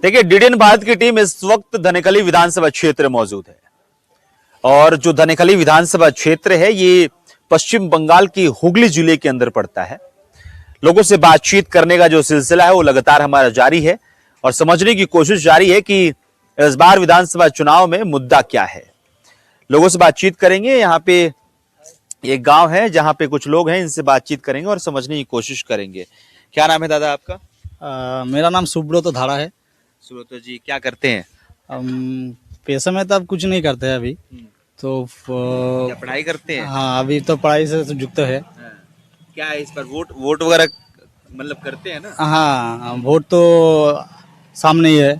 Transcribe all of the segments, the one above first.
देखिए, डीडीएन भारत की टीम इस वक्त धनेकली विधानसभा क्षेत्र में मौजूद है और जो धनेकली विधानसभा क्षेत्र है ये पश्चिम बंगाल की हुगली जिले के अंदर पड़ता है। लोगों से बातचीत करने का जो सिलसिला है वो लगातार हमारा जारी है और समझने की कोशिश जारी है कि इस बार विधानसभा चुनाव में मुद्दा क्या है। लोगों से बातचीत करेंगे। यहाँ पे एक गांव है जहां पे कुछ लोग हैं, इनसे बातचीत करेंगे और समझने की कोशिश करेंगे। क्या नाम है दादा आपका? मेरा नाम सुब्रत धारा है। सुब्रत जी, क्या करते हैं? पेशे में तो अब कुछ नहीं करते हैं अभी तो क्या पढ़ाई करते हैं? हाँ, अभी तो पढ़ाई से युक्त है। क्या है इस पर वोट वगैरह मतलब करते हैं ना? हाँ, वोट तो सामने ही है।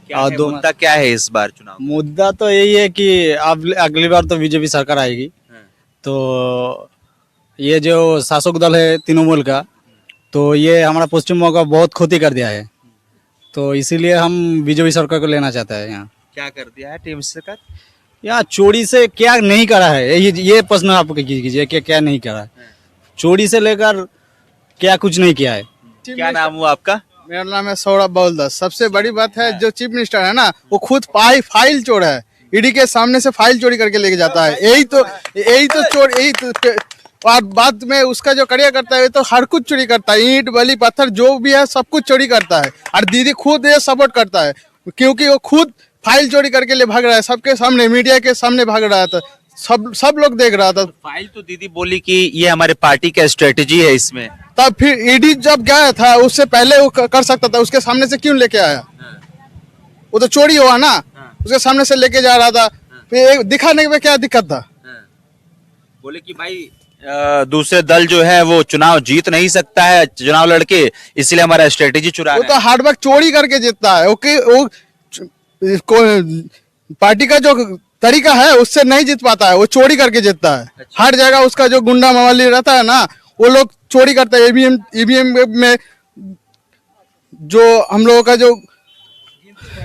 क्या है मुद्दा क्या है इस बार चुनाव? मुद्दा तो यही है कि अब अगली बार तो बीजेपी सरकार आएगी, तो ये जो शासक दल है तृणमूल का, तो ये हमारा पश्चिम बंगाल का बहुत क्षति कर दिया है, तो इसीलिए हम बीजेपी सरकार को लेना चाहते हैं। यहाँ क्या कर दिया है टीम सरकार? यहाँ चोरी से क्या नहीं करा है, ये प्रश्न आप कीजिए कि क्या नहीं करा है। चोरी से लेकर क्या कुछ नहीं किया है। क्या नाम हुआ आपका? मेरा नाम है सौरभ बौलदास। सबसे बड़ी बात है जो चीफ मिनिस्टर है ना, वो खुद फाइल चोर है। ईडी के सामने से फाइल चोरी करके लेके जाता है। यही तो चोर, और बाद में उसका जो करियर करता है तो हर कुछ चोरी करता है। ईंट बली पत्थर जो भी है सब कुछ चोरी करता है। और दीदी खुद ये सपोर्ट करता है क्योंकि वो खुद फाइल चोरी करके ले भाग रहा है, सबके सामने, मीडिया के सामने भाग रहा था, सब लोग देख रहा था। फाइल तो दीदी बोली कि ये हमारे पार्टी का स्ट्रेटेजी है इसमें। तब फिर ईडी जब गया था उससे पहले वो कर सकता था, उसके सामने से क्यों लेके आया? वो तो चोरी हुआ ना, उसके सामने से लेके जा रहा था, फिर दिखाने में क्या दिक्कत था? बोले कि भाई दूसरे दल जो है वो चुनाव जीत नहीं सकता है चुनाव लड़के, इसलिए हमारा स्ट्रेटेजी चुरा वो तो हार्डवर्क चोरी करके जीतता है। ओके, वो पार्टी का जो तरीका है उससे नहीं जीत पाता है, वो चोरी करके जीतता है। अच्छा। हर जगह उसका जो गुंडा मवाली रहता है ना, वो लोग चोरी करते हैं। ईवीएम में जो हम लोगों का जो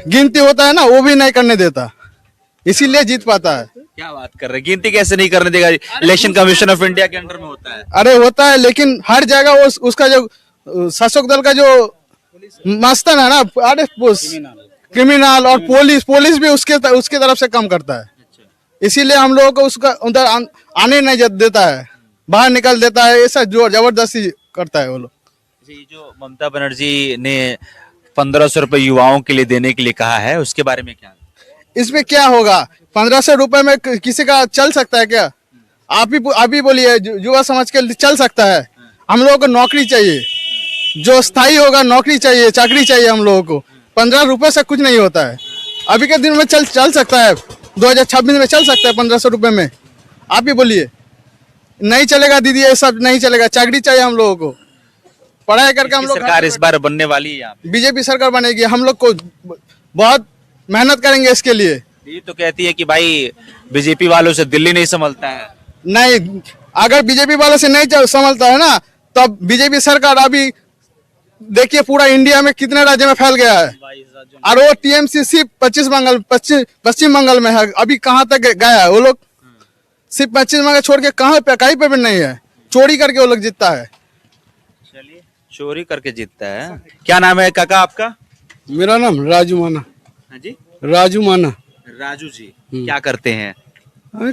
गिनती होता है ना, वो भी नहीं करने देता, इसीलिए जीत पाता है। क्या बात कर रहे हैं? गिनती कैसे नहीं करने देगा? इलेक्शन कमीशन ऑफ इंडिया के अंडर में होता है। अरे होता है, लेकिन हर जगह वो उसका जो शासक दल का जो मस्तन है ना, अरे क्रिमिनल और पुलिस भी उसके तरफ से कम करता है। इसीलिए हम लोगों को उसका उधर आने नहीं देता है, बाहर निकल देता है, ऐसा जो जबरदस्ती करता है वो लोग। ये जो ममता बनर्जी ने 1500 रुपए युवाओं के लिए देने के लिए कहा है, उसके बारे में क्या? इसमें क्या होगा? 1500 रुपए में किसी का चल सकता है क्या? आप ही बोलिए, युवा समाज के लिए चल सकता है? हम लोगों को नौकरी चाहिए, जो स्थायी होगा, नौकरी चाहिए, चाकरी चाहिए हम लोगों को। 15 रुपए से कुछ नहीं होता है। अभी के दिन में चल सकता है, 2026 में चल सकता है 1500 रुपए में? आप ही बोलिए। नहीं चलेगा दीदी, ये सब नहीं चलेगा। चाकरी चाहिए हम लोगों को, पढ़ाई करके हम लोग। सरकार इस बार बनने वाली है, बीजेपी सरकार बनेगी। हम लोग को बहुत मेहनत करेंगे इसके लिए। ये तो कहती है कि भाई बीजेपी वालों से दिल्ली नहीं संभलता है। नहीं, अगर बीजेपी वालों से नहीं संभलता है ना, तब बीजेपी सरकार अभी देखिए पूरा इंडिया में कितने राज्य में फैल गया है, और वो टीएमसी सिर्फ पश्चिम बंगाल में है। अभी कहाँ तक गया है वो लोग? सिर्फ पश्चिम बंगाल छोड़ के कहीं पे भी नहीं है। चोरी करके वो लोग जीतता है। चलिए, चोरी करके जीतता है। क्या नाम है काका आपका? मेरा नाम राजू माना। हाँ जी, राजू माना। राजू जी, क्या करते हैं?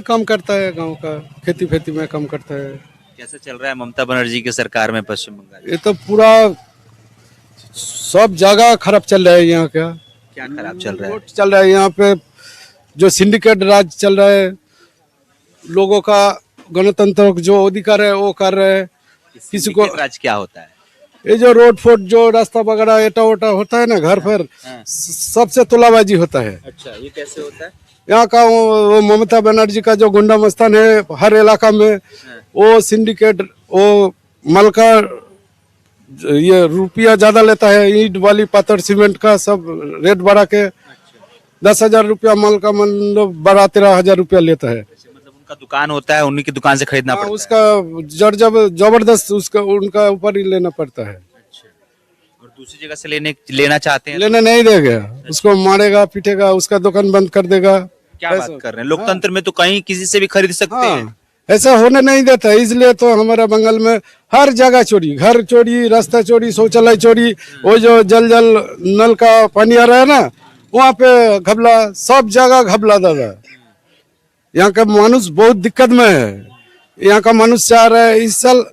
काम करता है, गांव का खेती में काम करता है। कैसा चल रहा है ममता बनर्जी की सरकार में पश्चिम बंगाल? ये तो पूरा सब जगह खराब चल रहा है। यहाँ का क्या खराब चल रहा है? चल रहा है यहाँ पे, जो सिंडिकेट राज चल रहा है, लोगों का गणतंत्र जो अधिकार है वो कर रहे हैं। किसी को राज क्या होता है? ये जो रोड फोड जो रास्ता वगैरह एटा वोटा होता है ना, घर पर सबसे तोलाबाजी होता है। अच्छा, ये कैसे होता है? यहाँ का वो ममता बनर्जी का जो गुंडा मस्तान है हर इलाका में, वो सिंडिकेट, वो मलका ये रुपया ज्यादा लेता है। ईंट वाली पत्थर सीमेंट का सब रेट बढ़ा के 10,000 रुपया मल का, मतलब 12-13 रुपया लेता है। मतलब उनका दुकान होता है, उन्हीं की दुकान से खरीदना पड़ता है। उसका जबरदस्त उनका ऊपर ही लेना पड़ता है। अच्छा, और दूसरी जगह से लेना चाहते हैं? लेना नहीं देगा, उसको मारेगा, पीटेगा, उसका दुकान बंद कर देगा। क्या बात कर रहे हैं? लोकतंत्र में तो कहीं किसी से भी खरीद सकते हैं। ऐसा होने नहीं देता, इसलिए तो हमारा बंगाल में हर जगह चोरी, घर चोरी, रास्ता चोरी, शौचालय चोरी, वो जो जल नल का पानी आ रहा है ना, वहाँ पे घपला, सब जगह घपला दादा। यहाँ का मानुष बहुत दिक्कत में है। यहाँ का मानुष चाह रहा है इस साल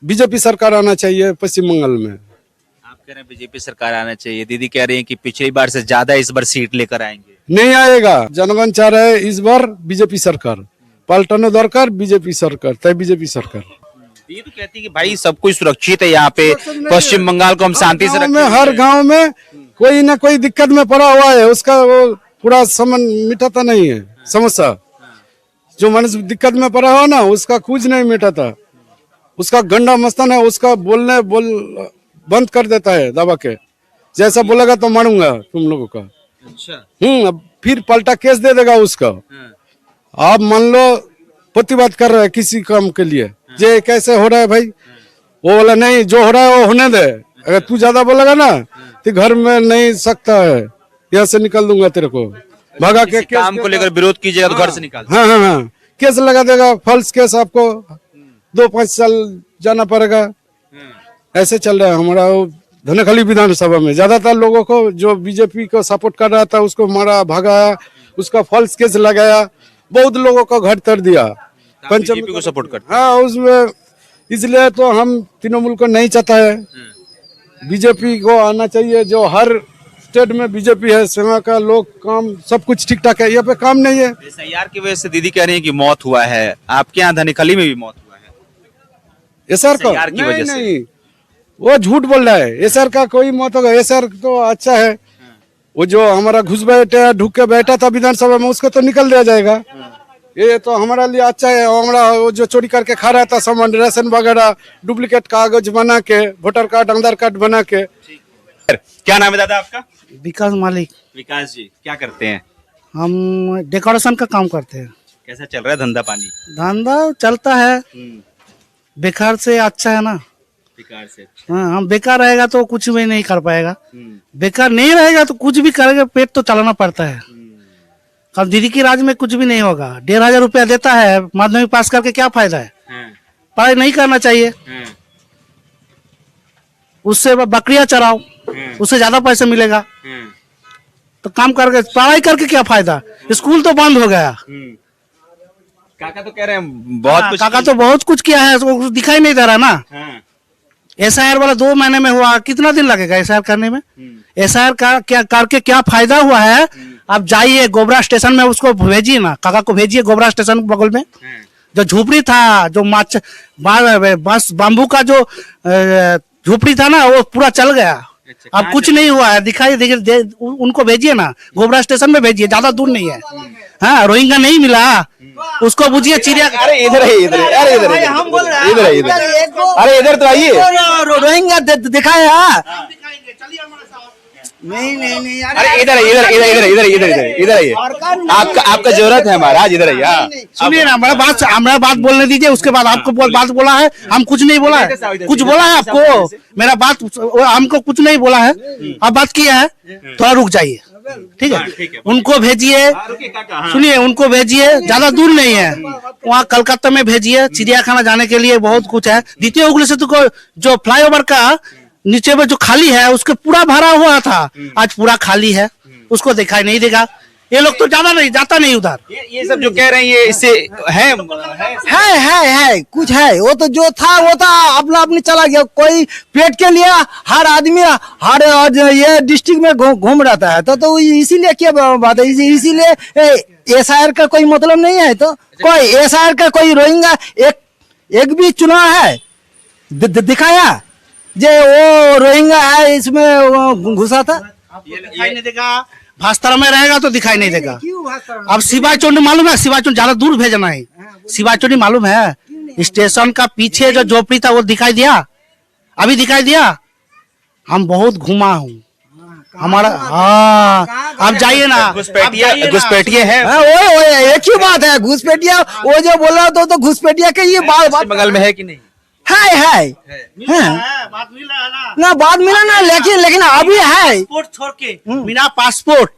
बीजेपी सरकार आना चाहिए पश्चिम बंगाल में। आप कह रहे हैं बीजेपी सरकार आना चाहिए, दीदी कह रही हैं कि पिछली बार से ज्यादा इस बार सीट लेकर आएंगे। नहीं आएगा, जनगण चाह रहा है इस बार बीजेपी सरकार पलटनो दरकार, बीजेपी सरकार तय बीजेपी सरकार। ये तो कहती है कि भाई सब कुछ सुरक्षित है यहाँ पे, पश्चिम बंगाल को हम शांति से रखेंगे। हर गांव में कोई ना कोई दिक्कत में पड़ा हुआ है, उसका वो पूरा समन मिटाता नहीं है समस्या। जो मनुष्य दिक्कत में पड़ा हुआ ना, उसका कुछ नहीं मिटाता, उसका गंडा मस्तान है, उसका बोल बंद कर देता है दबा के, जैसा बोलेगा तो मारूंगा तुम लोगों का। अच्छा। अब फिर पलटा केस दे देगा उसका। आप मान लो प्रतिवाद कर रहे हैं किसी काम के लिए, ये कैसे हो रहा है भाई, वो बोला नहीं जो हो रहा है वो होने दे, अगर तू ज्यादा बोलेगा ना तो घर में नहीं सकता है, यहाँ से निकल दूंगा तेरे को, भगा के काम को लेकर विरोध कीजिएगा तो घर से निकाल। हाँ, केस लगा देगा, फॉल्स केस, आपको 2-5 साल जाना पड़ेगा। ऐसे चल रहा है हमारा धनेखाली विधानसभा में। ज्यादातर लोगों को जो बीजेपी को सपोर्ट कर रहा था उसको मारा, भगाया, उसका फॉल्स केस लगाया, बहुत लोगों को घर तर दिया। बीजेपी को सपोर्ट करते। हाँ, उसमें इसलिए तो हम तृणमूल को नहीं चाहता है, बीजेपी को आना चाहिए। जो हर स्टेट में बीजेपी है, सेवा का लोग काम सब कुछ ठीक ठाक है, यहाँ पे काम नहीं है। SIR की वजह से दीदी कह रही है कि मौत हुआ है, आपके यहाँ धनेखाली में भी मौत हुआ है एसआर का SIR की वजह से। नहीं, वो झूठ बोल रहा है। एसआर का कोई मौत होगा, एसआर तो अच्छा है। वो जो हमारा घुस बैठा ढुक के बैठा था विधानसभा में, उसको तो निकल दिया जाएगा। ये तो हमारा लिए अच्छा है। हमारा वो जो चोरी करके खा रहा था सामान, राशन वगैरह, डुप्लीकेट कागज बना के, वोटर कार्ड, आधार कार्ड बना के। क्या नाम है दादा आपका? विकास मालिक। विकास जी, क्या करते हैं? हम डेकोरेशन का काम करते हैं। कैसा चल रहा है धंधा पानी? धंधा चलता है, बेकार से अच्छा है ना। बेकार से हाँ, हम बेकार रहेगा तो कुछ भी नहीं कर पाएगा, बेकार नहीं रहेगा तो कुछ भी करेगा, पेट तो चलाना पड़ता है। कल दीदी की राज में कुछ भी नहीं होगा। 1500 रुपया देता है, माध्यमिक पास करके क्या फायदा है? पढ़ाई नहीं करना चाहिए, उससे बकरियां चराओ, उससे ज्यादा पैसे मिलेगा। तो काम करके पढ़ाई करके क्या फायदा? स्कूल तो बंद हो गया। काका तो कह रहे हैं बहुत कुछ, काका तो बहुत कुछ किया है, वो दिखाई नहीं दे रहा ना। SIR वाला 2 महीने में हुआ, कितना दिन लगेगा SIR करने में? SIR का क्या करके क्या फायदा हुआ है? आप जाइए गोबरा स्टेशन में, उसको भेजिए ना, काका को भेजिए गोबरा स्टेशन बगल में। जो झोपड़ी था, जो बस बाम्बू का जो झोपड़ी था ना, वो पूरा चल गया। अब कुछ नहीं हुआ है, दिखाई देखिए, उनको भेजिए ना, गोबरा स्टेशन में भेजिए, ज्यादा दूर नहीं है। हाँ, रोहिंग्या नहीं मिला, उसको बुझिए चिड़िया। अरे इधर है, इधर है, अरे इधर है, हम बोल रहे हैं, इधर है, इधर, अरे इधर तो आइए। रोहिंग्या दिखाए। नहीं अरे इधर है, इधर इधर इधर इधर इधर इधर आइए, आपका जरूरत है हमारा, आज इधर आइए। सुनिए ना, हमारा बात बोलने दीजिए, उसके बाद आपको बात बोला है, हम कुछ नहीं बोला है। कुछ बोला है आपको? मेरा बात हमको कुछ नहीं बोला है, आप बात किया है, थोड़ा रुक जाइए, ठीक है? उनको भेजिए, सुनिए, उनको भेजिए, ज्यादा दूर नहीं है, वहाँ कलकत्ता में भेजिए। चिड़ियाखाना जाने के लिए बहुत कुछ है। द्वितीय हुगली सेतु को जो फ्लाईओवर का नीचे में जो खाली है, उसके पूरा भरा हुआ था, आज पूरा खाली है, उसको दिखाई नहीं देगा। ये लोग तो ज्यादा नहीं जाता नहीं उधर। ये सब जो कह रहे हैं, ये इससे है कुछ है। वो तो जो था वो था, अपना अपनी चला गया। कोई पेट के लिए हर आदमी हर ये डिस्ट्रिक्ट में घूम रहता है, तो इसीलिए क्या बात है? इसीलिए SIR का कोई मतलब नहीं है। तो कोई SIR का कोई रोहिंग्या एक भी चुनाव है दिखाया जे वो रोहिंग्या है इसमें घुसा था? दिखाई नहीं देगा। भास्तर में रहेगा तो दिखाई नहीं देगा। अब सिवाई चोंडी मालूम है? सिवाई चोंडी ज्यादा दूर भेजना है। सिवाई चोंडी मालूम है? स्टेशन का पीछे जो झोपड़ी था वो दिखाई दिया, अभी दिखाई दिया। हम बहुत घुमा हूँ हमारा। हाँ, आप जाइए ना, घुसपैठिए है। वो एक ही बात है, घुसपैठिया। वो जो बोल रहा तो घुसपैठिया के ये बात बगल में है कि नहीं? है बात मिल रहा है ना, बात मिला ना, लेकिन अभी है। पासपोर्ट छोड़ के, बिना पासपोर्ट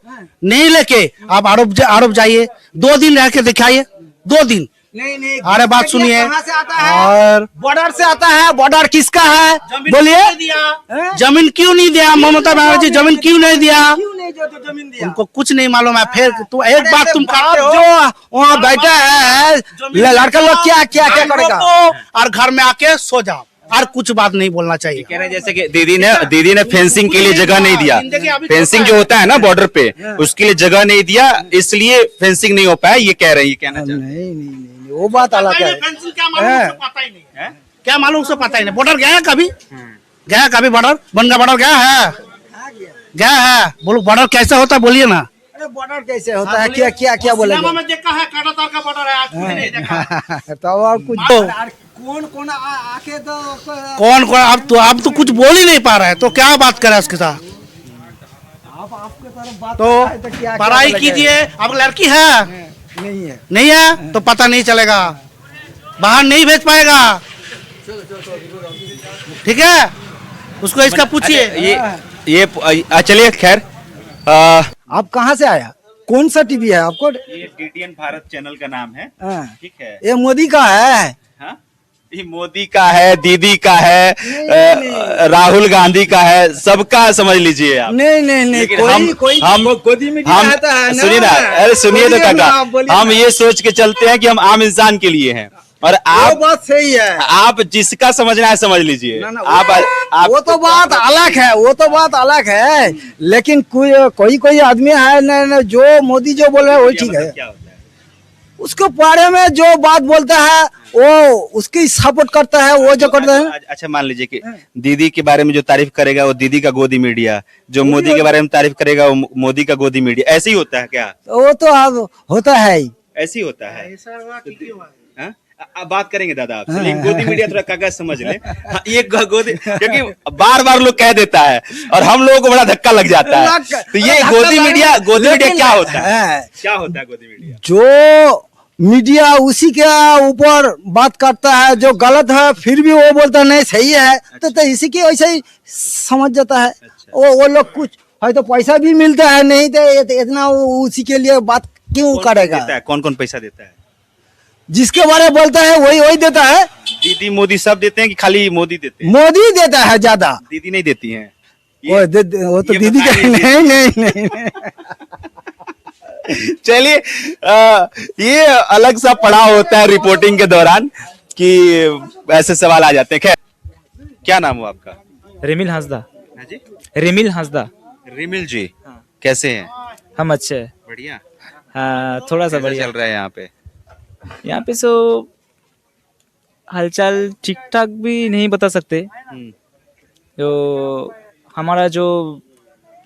नहीं लेके आप आरोप जाइए, 2 दिन रह के दिखाइए, 2 दिन नहीं अरे बात सुनिए। कहाँ से आता है? और बॉर्डर से आता है। बॉर्डर किसका है? बोलिए। हैं? जमीन क्यों नहीं दिया ममता बनर्जी? जमीन क्यों नहीं दिया? क्यों नहीं जो जमीन दिया? उनको कुछ नहीं मालूम है। फिर तू एक अरे बात से तुम बाप करते हो, जो वहाँ बैठा है लड़का लोग क्या क्या क्या हम लोग करेगा? को और घर में आके सो जाओ और कुछ बात नहीं बोलना चाहिए। कह रहे हैं जैसे कि दीदी ने फेंसिंग के लिए जगह नहीं दिया। जिंदगी अभी फेंसिंग जो होता है ना बॉर्डर पे, उसके लिए जगह नहीं दिया, इसलिए फेंसिंग नहीं हो पाया, ये कह रहे हैं, ये कहना चाहते हैं। नहीं वो बात अलग है। फेंसिंग क्या मालूम उसको पता ही नहीं है। क्या मालूम उसको पता ही नहीं। बॉर्डर गया है कभी? गया है कभी बॉर्डर? बनगा बॉर्डर गया है? गया है? बोलो बॉर्डर कैसा होता है बोलिए ना। अरे बॉर्डर कैसे होता है? क्या क्या क्या बोलेंगे? सिनेमा में देखा है काटातार का बॉर्डर है, आज मैंने नहीं देखा। तो और कुछ तो कौन कौन आके तो कौन कौन अब तो कुछ बोल ही नहीं पा रहा है, तो क्या बात करे उसके साथ? आप आपके तरफ बात तो करता है तो क्या पढ़ाई बोलेंगे? कीजिए। अब लड़की है नहीं है। नहीं है तो पता नहीं चलेगा, बाहर नहीं भेज पाएगा। ठीक है, उसको इसका पूछिए। ये चलिए खैर, आप कहाँ से आया? कौन सा टीवी है आपको? ये DTN भारत चैनल का नाम है। हाँ। ठीक है। ये मोदी का है। हाँ? ये मोदी का है, दीदी का है, राहुल गांधी का है, सबका समझ लीजिए आप। नहीं नहीं नहीं लेकिन कोई गोदी में हम आता है ना। सुनिए ना, अरे सुनिए तो बोलिए काका, ना, बोलिए हम ना। ये सोच के चलते हैं कि हम आम इंसान के लिए हैं, और वो आप बात सही है। आप जिसका समझना है समझ लीजिए। ना, ना, आप वो तो बात अलग है, वो तो बात अलग है। लेकिन कोई आदमी है ना जो मोदी जो बोल रहा है वही ठीक है। क्या होता है? उसके बारे में जो बात बोलता है वो उसकी सपोर्ट करता है, वो जो करता है। अच्छा मान लीजिए कि दीदी के बारे में जो तारीफ करेगा वो दीदी का गोदी मीडिया, जो मोदी के बारे में तारीफ करेगा वो मोदी का गोदी मीडिया, ऐसे ही होता है क्या? तो वो तो अब होता है ही। ऐसे ही होता है। हाँ? अब बात करेंगे दादा आपसे, लेकिन गोदी मीडिया थोड़ा काका समझ ले। हाँ, ये गोदी, क्योंकि बार बार लोग कह देता है और हम लोगों को बड़ा धक्का लग जाता है। तो ये गोदी मीडिया क्या होता है? क्या होता है गोदी मीडिया? जो मीडिया उसी के ऊपर बात करता है, जो गलत है फिर भी वो बोलता है नहीं सही है। तो इसी की वैसे ही समझ जाता है। वो लोग कुछ है तो पैसा भी मिलता है, नहीं तो इतना वो उसी के लिए बात क्यों करेगा? कौन कौन पैसा देता है? जिसके बारे में बोलता है वही देता है। दीदी मोदी सब देते हैं कि खाली मोदी देते हैं? मोदी देता है ज्यादा। दीदी नहीं देती हैं? वो तो ये दीदी का बताइए। नहीं। चलिए, ये अलग सा पड़ाव होता है रिपोर्टिंग के दौरान कि ऐसे सवाल आ जाते हैं। खैर, क्या नाम हो आपका? रिमिल हंसदा। हाँ जी? रिमिल हंसदा। रिमिल जी, कैसे हैं? हम अच्छे हैं। बढ़िया। हाँ, थोड़ा सा कैसा बढ़िया। चल रहा है यहाँ पे? यहाँ पे सो हालचाल ठीक ठाक भी नहीं बता सकते। जो हमारा जो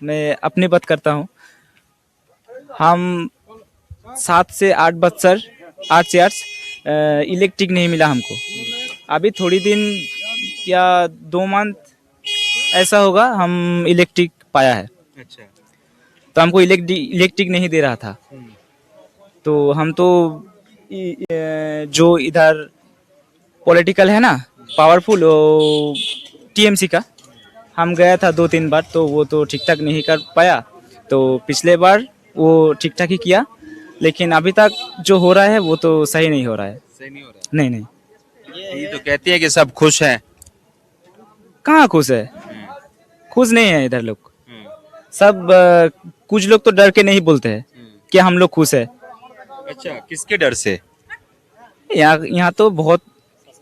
मैं अपनी बात करता हूँ, हम 7 से 8 बच्चर 8 से 8 इलेक्ट्रिक नहीं मिला हमको। अभी थोड़ी दिन या 2 मंथ ऐसा होगा हम इलेक्ट्रिक पाया है। अच्छा। तो हमको इलेक्ट्रिक नहीं दे रहा था। तो हम तो जो इधर पॉलिटिकल है ना, पावरफुल, TMC का, हम गया था 2-3 बार, तो वो तो ठीक ठाक नहीं कर पाया। तो पिछले बार वो ठीक ठाक ही किया, लेकिन अभी तक जो हो रहा है वो तो सही नहीं हो रहा है। सही नहीं हो रहा नहीं नहीं, है। ये तो कहती है कि सब खुश हैं। कहाँ खुश है? खुश नहीं है इधर लोग। सब कुछ लोग तो डर के नहीं बोलते हैं कि हम लोग खुश है। अच्छा, किसके डर से? यहाँ तो बहुत,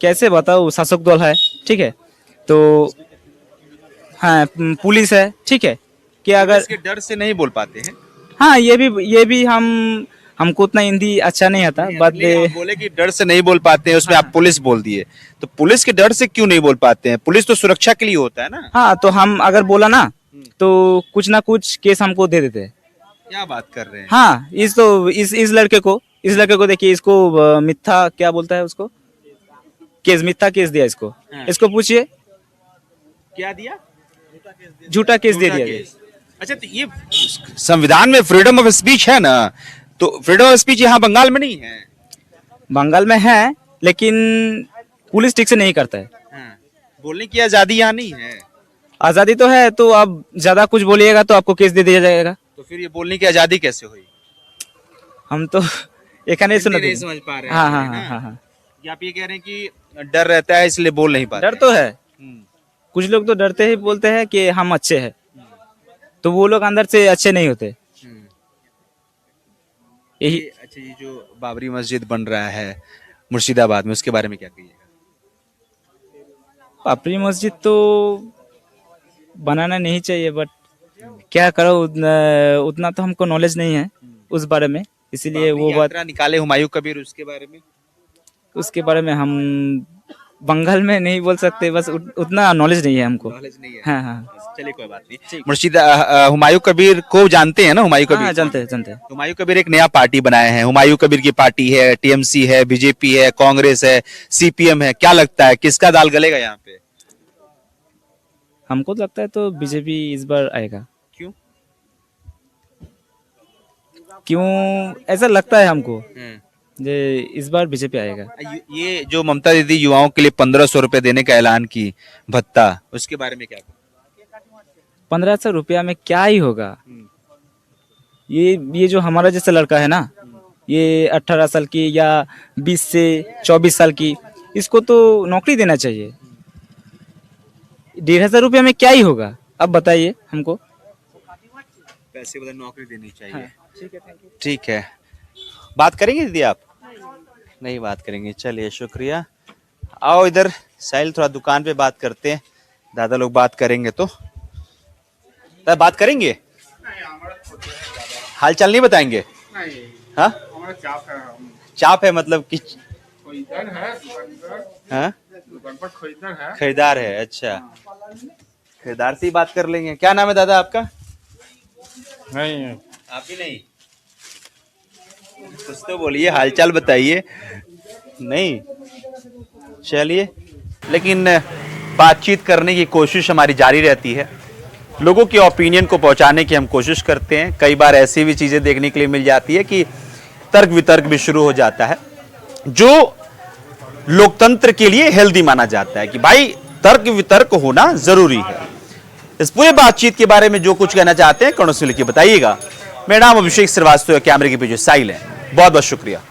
कैसे बताओ, शासक दल है, ठीक है, तो हाँ पुलिस है, ठीक है, कि अगर इसके डर से नहीं बोल पाते हैं। हाँ ये भी हमको उतना हिंदी अच्छा नहीं आता, बट नहीं, आप बोले कि डर से नहीं बोल पाते हैं, उसमें आप पुलिस बोल दिए, तो पुलिस के डर से क्यों नहीं बोल पाते हैं? पुलिस तो सुरक्षा के लिए होता है ना। हाँ, तो हम अगर बोला ना तो कुछ ना कुछ केस हमको दे देते हैं। क्या बात कर रहे हैं? हाँ, इस लड़के को देखिए, इसको मिथ्या क्या बोलता है उसको, मिथ्या केस दिया इसको। हाँ। इसको पूछिए, क्या दिया? झूठा केस दे दिया। अच्छा, तो ये संविधान में फ्रीडम ऑफ स्पीच है ना, तो फ्रीडम ऑफ स्पीच यहाँ बंगाल में नहीं है। बंगाल में है, लेकिन पुलिस ठीक से नहीं करता है। हाँ। बोलने की आजादी यहाँ नहीं है। आजादी तो है, तो आप ज्यादा कुछ बोलिएगा तो आपको केस दे दिया जाएगा। तो फिर ये बोलने की आजादी कैसे हुई? हम तो एखाने सुनो नहीं समझ पा रहे हैं हाँ हाँ है ना? हाँ हाँ या आप ये कह रहे हैं कि डर रहता है इसलिए बोल नहीं पाते डर तो है। हम्म, कुछ लोग तो डरते ही बोलते हैं कि हम अच्छे हैं, तो वो लोग अंदर से अच्छे नहीं होते। हम्म। यही अच्छा, ये जो बाबरी मस्जिद बन रहा है मुर्शिदाबाद में, उसके बारे में क्या कहिएगा? बाबरी मस्जिद तो बनाना नहीं चाहिए, बट क्या करो, उतना तो हमको नॉलेज नहीं है उस बारे में, इसीलिए वो बात, यात्रा निकाले हुमायूं कबीर, उसके बारे में उसके बारे में हम बंगाल में नहीं बोल सकते, बस उतना नॉलेज नहीं है हमको। नॉलेज नहीं है। हाँ हाँ चलिए कोई बात नहीं। हुमायूं कबीर को जानते हैं ना? हुमायूं कबीर हाँ, जानते हैं जानते हैं। हुमायूं कबीर एक नया पार्टी बनाए हैं। हुमायूं कबीर की पार्टी है, टीएमसी है, बीजेपी है, कांग्रेस है, सीपीएम है। क्या लगता है किसका दाल गलेगा यहाँ पे? हमको तो लगता है तो बीजेपी इस बार आएगा। क्यों? क्यों ऐसा लगता है हमको, जे इस बार बीजेपी आएगा। ये जो ममता दीदी युवाओं के लिए 1500 रुपए देने का ऐलान की, भत्ता, उसके बारे में क्या? 1500 रुपया में क्या ही होगा। ये जो हमारा जैसा लड़का है ना, ये 18 साल की या 20 से 24 साल की, इसको तो नौकरी देना चाहिए। 1500 रुपया में क्या ही होगा, अब बताइए हमको। पैसे बदल नौकरी देनी चाहिए। हाँ, ठीक है, थैंक यू। ठीक है, बात करेंगे दीदी आप? नहीं बात करेंगे, चलिए शुक्रिया। आओ इधर साहिल, थोड़ा दुकान पे बात करते हैं, दादा लोग बात करेंगे तो बात करेंगे। हाल चाल नहीं बताएंगे? हाँ, चाप है मतलब कि हाँ? खरीदार है। अच्छा, खरीदार से ही बात कर लेंगे। क्या नाम है दादा आपका? नहीं आप ही नहीं, कुछ तो बोलिए, हालचाल बताइए। नहीं, चलिए, लेकिन बातचीत करने की कोशिश हमारी जारी रहती है। लोगों के ओपिनियन को पहुंचाने की हम कोशिश करते हैं। कई बार ऐसी भी चीजें देखने के लिए मिल जाती है कि तर्क वितर्क भी शुरू हो जाता है, जो लोकतंत्र के लिए हेल्दी माना जाता है कि भाई तर्क वितर्क होना जरूरी है। इस पूरे बातचीत के बारे में जो कुछ कहना चाहते हैं कमेंट्स में लिखिए, बताइएगा। मेरा नाम अभिषेक श्रीवास्तव है, कैमरे के पीछे साहिल है। बहुत बहुत शुक्रिया।